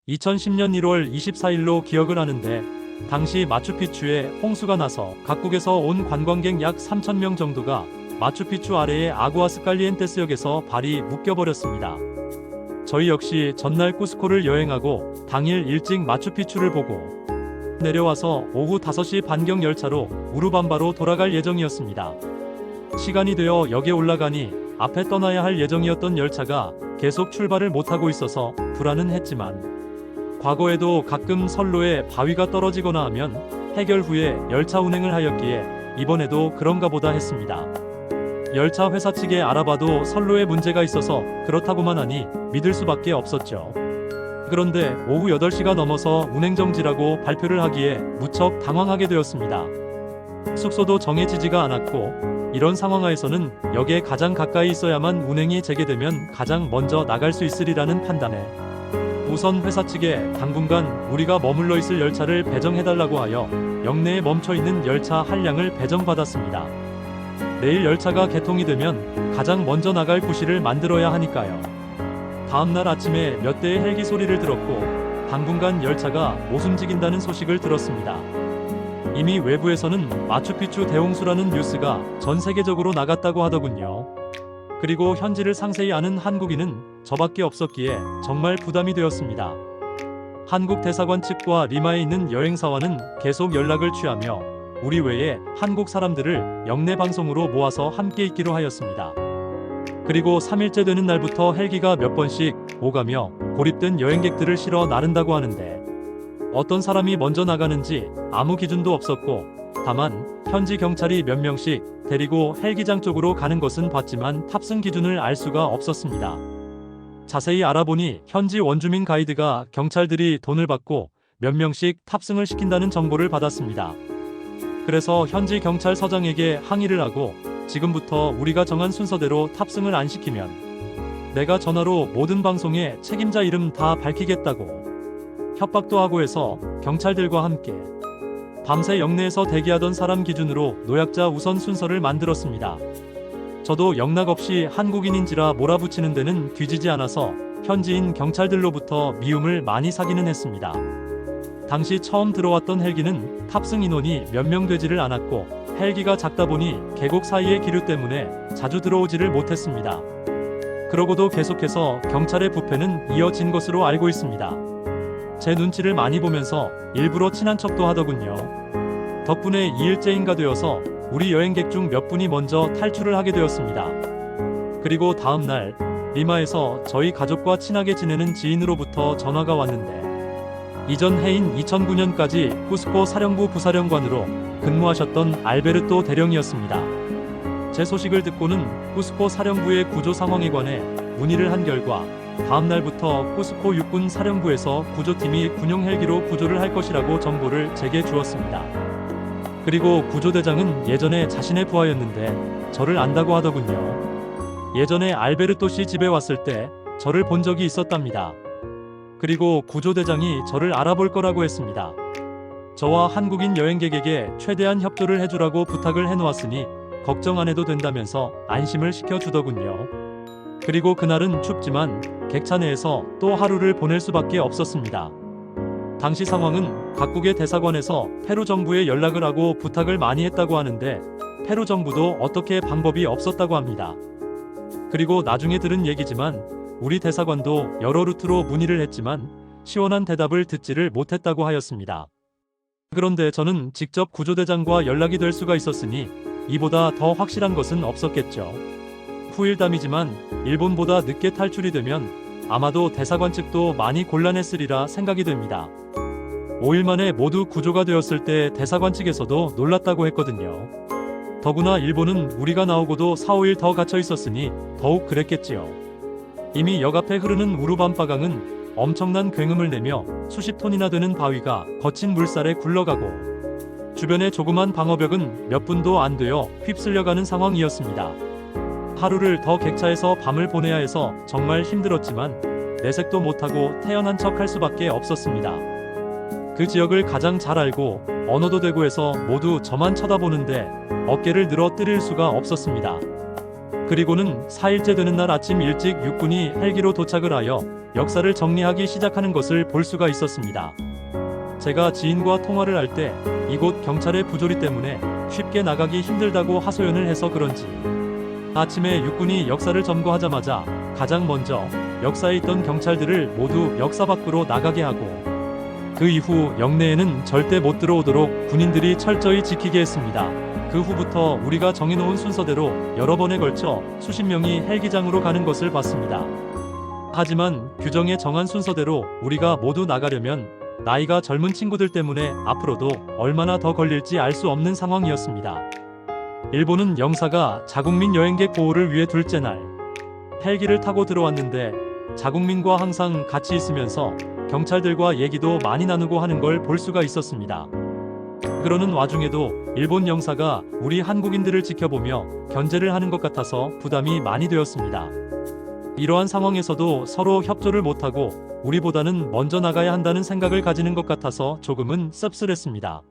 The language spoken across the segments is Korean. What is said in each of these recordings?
2010년 1월 24일로 기억을 하는데 당시 마추픽추에 홍수가 나서 각국에서 온 관광객 약 3,000명 정도가 마추픽추 아래의 아구아스칼리엔테스역에서 발이 묶여버렸습니다. 저희 역시 전날 쿠스코를 여행하고 당일 일찍 마추픽추를 보고 내려와서 오후 5시 반경 열차로 우루밤바로 돌아갈 예정이었습니다. 시간이 되어 역에 올라가니 앞에 떠나야 할 예정이었던 열차가 계속 출발을 못하고 있어서 불안은 했지만 과거에도 가끔 선로에 바위가 떨어지거나 하면 해결 후에 열차 운행을 하였기에 이번에도 그런가 보다 했습니다. 열차 회사 측에 알아봐도 선로에 문제가 있어서 그렇다고만 하니 믿을 수밖에 없었죠. 그런데 오후 8시가 넘어서 운행정지라고 발표를 하기에 무척 당황하게 되었습니다. 숙소도 정해지지가 않았고 이런 상황하에서는 역에 가장 가까이 있어야만 운행이 재개되면 가장 먼저 나갈 수 있으리라는 판단에 우선 회사 측에 당분간 우리가 머물러 있을 열차를 배정해달라고 하여 역내에 멈춰있는 열차 한량을 배정받았습니다. 내일 열차가 개통이 되면 가장 먼저 나갈 구실을 만들어야 하니까요. 다음날 아침에 몇 대의 헬기 소리를 들었고 당분간 열차가 못 움직인다는 소식을 들었습니다. 이미 외부에서는 마추픽추 대홍수라는 뉴스가 전 세계적으로 나갔다고 하더군요. 그리고 현지를 상세히 아는 한국인은 저밖에 없었기에 정말 부담이 되었습니다. 한국 대사관 측과 리마에 있는 여행사와는 계속 연락을 취하며 우리 외에 한국 사람들을 역내 방송으로 모아서 함께 있기로 하였습니다. 그리고 3일째 되는 날부터 헬기가 몇 번씩 오가며 고립된 여행객들을 실어 나른다고 하는데 어떤 사람이 먼저 나가는지 아무 기준도 없었고 다만 현지 경찰이 몇 명씩 데리고 헬기장 쪽으로 가는 것은 봤지만 탑승 기준을 알 수가 없었습니다. 자세히 알아보니 현지 원주민 가이드가 경찰들이 돈을 받고 몇 명씩 탑승을 시킨다는 정보를 받았습니다. 그래서 현지 경찰서장에게 항의를 하고 지금부터 우리가 정한 순서대로 탑승을 안 시키면 내가 전화로 모든 방송에 책임자 이름 다 밝히겠다고 협박도 하고 해서 경찰들과 함께 밤새 역내에서 대기하던 사람 기준으로 노약자 우선 순서를 만들었습니다. 저도 영락 없이 한국인인지라 몰아붙이는 데는 뒤지지 않아서 현지인 경찰들로부터 미움을 많이 사기는 했습니다. 당시 처음 들어왔던 헬기는 탑승 인원이 몇 명 되지를 않았고 헬기가 작다 보니 계곡 사이의 기류 때문에 자주 들어오지를 못했습니다. 그러고도 계속해서 경찰의 부패는 이어진 것으로 알고 있습니다. 제 눈치를 많이 보면서 일부러 친한 척도 하더군요. 덕분에 2일째인가 되어서 우리 여행객 중 몇 분이 먼저 탈출을 하게 되었습니다. 그리고 다음날 리마에서 저희 가족과 친하게 지내는 지인으로부터 전화가 왔는데 이전 해인 2009년까지 쿠스코 사령부 부사령관으로 근무하셨던 알베르토 대령이었습니다. 제 소식을 듣고는 쿠스코 사령부의 구조 상황에 관해 문의를 한 결과 다음날부터 쿠스코 육군 사령부에서 구조팀이 군용 헬기로 구조를 할 것이라고 정보를 제게 주었습니다. 그리고 구조대장은 예전에 자신의 부하였는데 저를 안다고 하더군요. 예전에 알베르토 씨 집에 왔을 때 저를 본 적이 있었답니다. 그리고 구조대장이 저를 알아볼 거라고 했습니다. 저와 한국인 여행객에게 최대한 협조를 해주라고 부탁을 해놓았으니 걱정 안 해도 된다면서 안심을 시켜주더군요. 그리고 그날은 춥지만 객차 내에서 또 하루를 보낼 수밖에 없었습니다. 당시 상황은 각국의 대사관에서 페루 정부에 연락을 하고 부탁을 많이 했다고 하는데 페루 정부도 어떻게 방법이 없었다고 합니다. 그리고 나중에 들은 얘기지만 우리 대사관도 여러 루트로 문의를 했지만 시원한 대답을 듣지를 못했다고 하였습니다. 그런데 저는 직접 구조대장과 연락이 될 수가 있었으니 이보다 더 확실한 것은 없었겠죠. 후일담이지만 일본보다 늦게 탈출이 되면 아마도 대사관 측도 많이 곤란했으리라 생각이 됩니다. 5일 만에 모두 구조가 되었을 때 대사관 측에서도 놀랐다고 했거든요. 더구나 일본은 우리가 나오고도 4, 5일 더 갇혀 있었으니 더욱 그랬겠지요. 이미 역 앞에 흐르는 우루밤바강은 엄청난 굉음을 내며 수십 톤이나 되는 바위가 거친 물살에 굴러가고 주변의 조그만 방어벽은 몇 분도 안 되어 휩쓸려가는 상황이었습니다. 하루를 더 객차에서 밤을 보내야 해서 정말 힘들었지만 내색도 못하고 태연한 척 할 수밖에 없었습니다. 그 지역을 가장 잘 알고 언어도 되고 해서 모두 저만 쳐다보는데 어깨를 늘어 때릴 수가 없었습니다. 그리고는 4일째 되는 날 아침 일찍 육군이 헬기로 도착을 하여 역사를 정리하기 시작하는 것을 볼 수가 있었습니다. 제가 지인과 통화를 할 때 이곳 경찰의 부조리 때문에 쉽게 나가기 힘들다고 하소연을 해서 그런지 아침에 육군이 역사를 점거하자마자 가장 먼저 역사에 있던 경찰들을 모두 역사 밖으로 나가게 하고 그 이후 영내에는 절대 못 들어오도록 군인들이 철저히 지키게 했습니다. 그 후부터 우리가 정해놓은 순서대로 여러 번에 걸쳐 수십 명이 헬기장으로 가는 것을 봤습니다. 하지만 규정에 정한 순서대로 우리가 모두 나가려면 나이가 젊은 친구들 때문에 앞으로도 얼마나 더 걸릴지 알 수 없는 상황이었습니다. 일본은 영사가 자국민 여행객 보호를 위해 둘째 날 헬기를 타고 들어왔는데 자국민과 항상 같이 있으면서 경찰들과 얘기도 많이 나누고 하는 걸 볼 수가 있었습니다. 그러는 와중에도 일본 영사가 우리 한국인들을 지켜보며 견제를 하는 것 같아서 부담이 많이 되었습니다. 이러한 상황에서도 서로 협조를 못하고 우리보다는 먼저 나가야 한다는 생각을 가지는 것 같아서 조금은 씁쓸했습니다.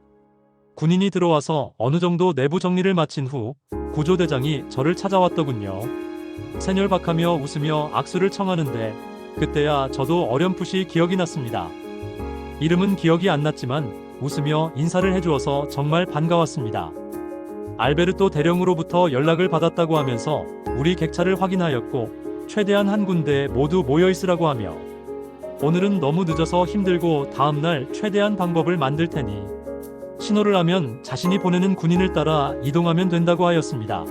군인이 들어와서 어느 정도 내부 정리를 마친 후 구조대장이 저를 찾아왔더군요. 세냘박하며 웃으며 악수를 청하는데 그때야 저도 어렴풋이 기억이 났습니다. 이름은 기억이 안 났지만 웃으며 인사를 해주어서 정말 반가웠습니다. 알베르토 대령으로부터 연락을 받았다고 하면서 우리 객차를 확인하였고 최대한 한 군데 모두 모여 있으라고 하며 오늘은 너무 늦어서 힘들고 다음날 최대한 방법을 만들 테니 신호를 하면 자신이 보내는 군인을 따라 이동하면 된다고 하였습니다.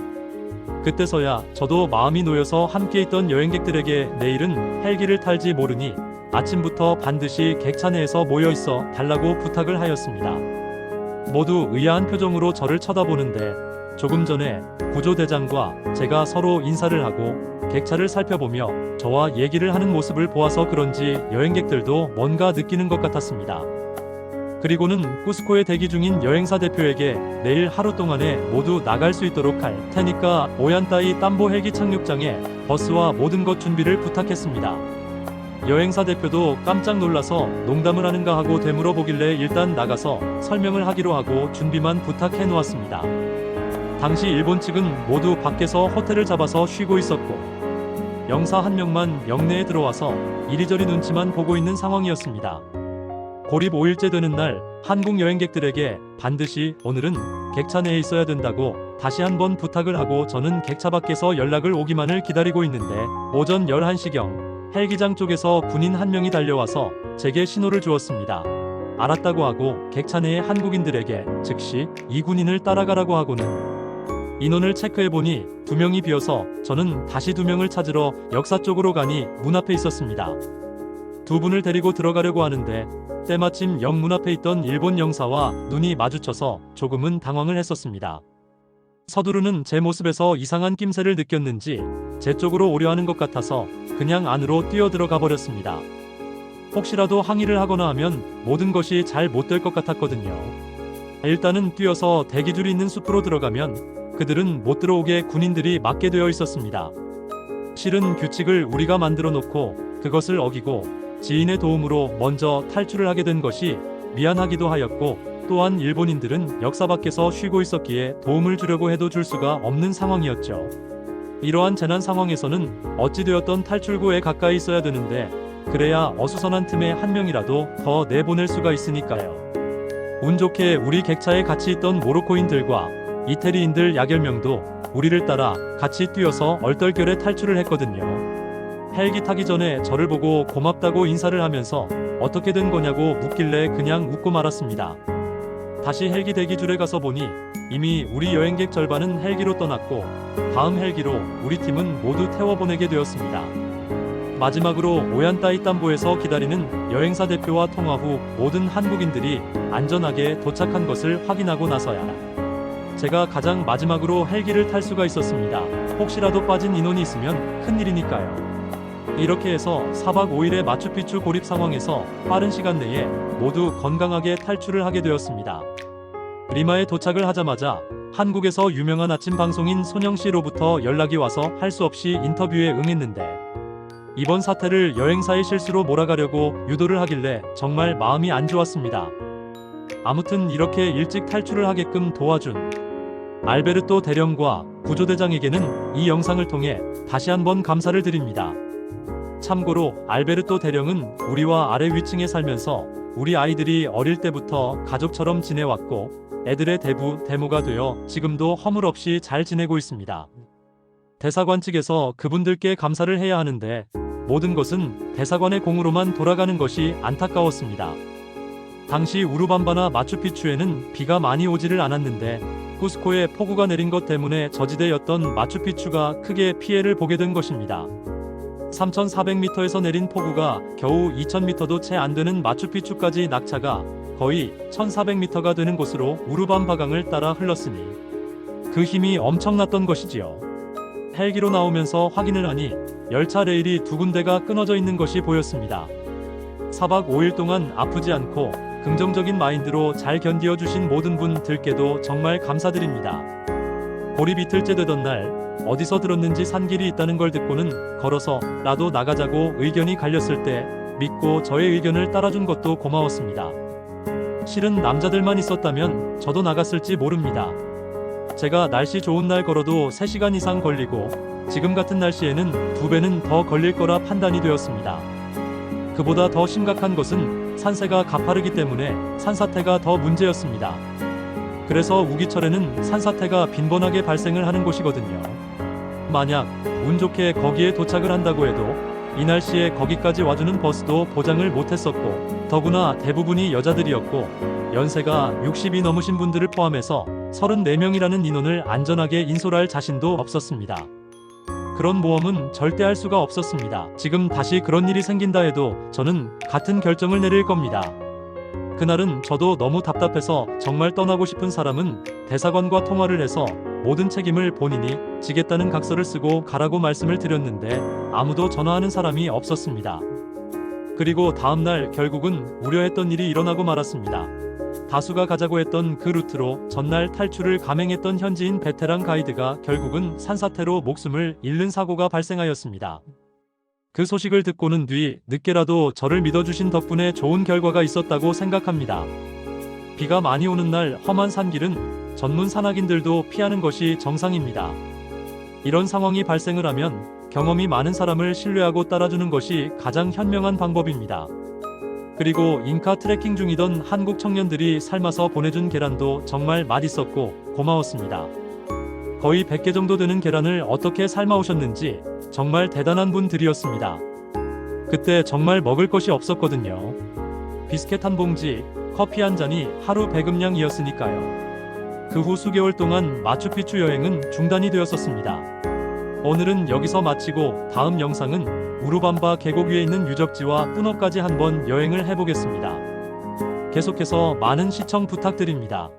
그때서야 저도 마음이 놓여서 함께 있던 여행객들에게 내일은 헬기를 탈지 모르니 아침부터 반드시 객차 내에서 모여 있어 달라고 부탁을 하였습니다. 모두 의아한 표정으로 저를 쳐다보는데 조금 전에 구조대장과 제가 서로 인사를 하고 객차를 살펴보며 저와 얘기를 하는 모습을 보아서 그런지 여행객들도 뭔가 느끼는 것 같았습니다. 그리고는 쿠스코에 대기 중인 여행사 대표에게 내일 하루 동안에 모두 나갈 수 있도록 할 테니까 오얀따이 땀보 헬기 착륙장에 버스와 모든 것 준비를 부탁했습니다. 여행사 대표도 깜짝 놀라서 농담을 하는가 하고 되물어보길래 일단 나가서 설명을 하기로 하고 준비만 부탁해 놓았습니다. 당시 일본 측은 모두 밖에서 호텔을 잡아서 쉬고 있었고 영사 한 명만 영내에 들어와서 이리저리 눈치만 보고 있는 상황이었습니다. 고립 5일째 되는 날 한국 여행객들에게 반드시 오늘은 객차 내에 있어야 된다고 다시 한번 부탁을 하고 저는 객차 밖에서 연락을 오기만을 기다리고 있는데 오전 11시경 헬기장 쪽에서 군인 한 명이 달려와서 제게 신호를 주었습니다. 알았다고 하고 객차 내의 한국인들에게 즉시 이 군인을 따라가라고 하고는 인원을 체크해보니 2명이 비어서 저는 다시 2명을 찾으러 역사 쪽으로 가니 문 앞에 있었습니다. 2분을 데리고 들어가려고 하는데 때마침 역 문 앞에 있던 일본 영사와 눈이 마주쳐서 조금은 당황을 했었습니다. 서두르는 제 모습에서 이상한 낌새를 느꼈는지 제 쪽으로 오려 하는 것 같아서 그냥 안으로 뛰어들어가 버렸습니다. 혹시라도 항의를 하거나 하면 모든 것이 잘 못 될 것 같았거든요. 일단은 뛰어서 대기줄이 있는 숲으로 들어가면 그들은 못 들어오게 군인들이 막게 되어 있었습니다. 실은 규칙을 우리가 만들어 놓고 그것을 어기고 지인의 도움으로 먼저 탈출을 하게 된 것이 미안하기도 하였고 또한 일본인들은 역사 밖에서 쉬고 있었기에 도움을 주려고 해도 줄 수가 없는 상황이었죠. 이러한 재난 상황에서는 어찌되었던 탈출구에 가까이 있어야 되는데 그래야 어수선한 틈에 한 명이라도 더 내보낼 수가 있으니까요. 운 좋게 우리 객차에 같이 있던 모로코인들과 이태리인들 약 10명도 우리를 따라 같이 뛰어서 얼떨결에 탈출을 했거든요. 헬기 타기 전에 저를 보고 고맙다고 인사를 하면서 어떻게 된 거냐고 묻길래 그냥 웃고 말았습니다. 다시 헬기 대기줄에 가서 보니 이미 우리 여행객 절반은 헬기로 떠났고 다음 헬기로 우리 팀은 모두 태워보내게 되었습니다. 마지막으로 오얀따이 땀보에서 기다리는 여행사 대표와 통화 후 모든 한국인들이 안전하게 도착한 것을 확인하고 나서야 제가 가장 마지막으로 헬기를 탈 수가 있었습니다. 혹시라도 빠진 인원이 있으면 큰일이니까요. 이렇게 해서 4박 5일의 마추픽추 고립 상황에서 빠른 시간 내에 모두 건강하게 탈출을 하게 되었습니다. 리마에 도착을 하자마자 한국에서 유명한 아침 방송인 손영씨로부터 연락이 와서 할 수 없이 인터뷰에 응했는데 이번 사태를 여행사의 실수로 몰아가려고 유도를 하길래 정말 마음이 안 좋았습니다. 아무튼 이렇게 일찍 탈출을 하게끔 도와준 알베르토 대령과 구조대장에게는 이 영상을 통해 다시 한번 감사를 드립니다. 참고로 알베르토 대령은 우리와 아래 위층에 살면서 우리 아이들이 어릴 때부터 가족처럼 지내왔고 애들의 대모가 되어 지금도 허물 없이 잘 지내고 있습니다. 대사관 측에서 그분들께 감사를 해야 하는데 모든 것은 대사관의 공으로만 돌아가는 것이 안타까웠습니다. 당시 우루밤바나 마추픽추에는 비가 많이 오지를 않았는데 쿠스코에 폭우가 내린 것 때문에 저지대였던 마추픽추가 크게 피해를 보게 된 것입니다. 3,400m에서 내린 폭우가 겨우 2,000m도 채 안 되는 마추픽추까지 낙차가 거의 1,400m가 되는 곳으로 우루밤바강을 따라 흘렀으니 그 힘이 엄청났던 것이지요. 헬기로 나오면서 확인을 하니 열차 레일이 두 군데가 끊어져 있는 것이 보였습니다. 4박 5일 동안 아프지 않고 긍정적인 마인드로 잘 견디어 주신 모든 분들께도 정말 감사드립니다. 보리 이틀째 되던 날 어디서 들었는지 산길이 있다는 걸 듣고는 걸어서라도 나가자고 의견이 갈렸을 때 믿고 저의 의견을 따라준 것도 고마웠습니다. 실은 남자들만 있었다면 저도 나갔을지 모릅니다. 제가 날씨 좋은 날 걸어도 3시간 이상 걸리고 지금 같은 날씨에는 2배는 더 걸릴 거라 판단이 되었습니다. 그보다 더 심각한 것은 산세가 가파르기 때문에 산사태가 더 문제였습니다. 그래서 우기철에는 산사태가 빈번하게 발생을 하는 곳이거든요. 만약 운 좋게 거기에 도착을 한다고 해도 이 날씨에 거기까지 와주는 버스도 보장을 못했었고 더구나 대부분이 여자들이었고 연세가 60이 넘으신 분들을 포함해서 34명이라는 인원을 안전하게 인솔할 자신도 없었습니다. 그런 모험은 절대 할 수가 없었습니다. 지금 다시 그런 일이 생긴다 해도 저는 같은 결정을 내릴 겁니다. 그날은 저도 너무 답답해서 정말 떠나고 싶은 사람은 대사관과 통화를 해서 모든 책임을 본인이 지겠다는 각서를 쓰고 가라고 말씀을 드렸는데 아무도 전화하는 사람이 없었습니다. 그리고 다음날 결국은 우려했던 일이 일어나고 말았습니다. 다수가 가자고 했던 그 루트로 전날 탈출을 감행했던 현지인 베테랑 가이드가 결국은 산사태로 목숨을 잃는 사고가 발생하였습니다. 그 소식을 듣고는 뒤 늦게라도 저를 믿어주신 덕분에 좋은 결과가 있었다고 생각합니다. 비가 많이 오는 날 험한 산길은 전문 산악인들도 피하는 것이 정상입니다. 이런 상황이 발생을 하면 경험이 많은 사람을 신뢰하고 따라주는 것이 가장 현명한 방법입니다. 그리고 인카 트레킹 중이던 한국 청년들이 삶아서 보내준 계란도 정말 맛있었고 고마웠습니다. 거의 100개 정도 되는 계란을 어떻게 삶아오셨는지 정말 대단한 분들이었습니다. 그때 정말 먹을 것이 없었거든요. 비스켓 한 봉지, 커피 한 잔이 하루 배급량이었으니까요. 그 후 수개월 동안 마추픽추 여행은 중단이 되었었습니다. 오늘은 여기서 마치고 다음 영상은 우루밤바 계곡 위에 있는 유적지와 뿌노까지 한번 여행을 해보겠습니다. 계속해서 많은 시청 부탁드립니다.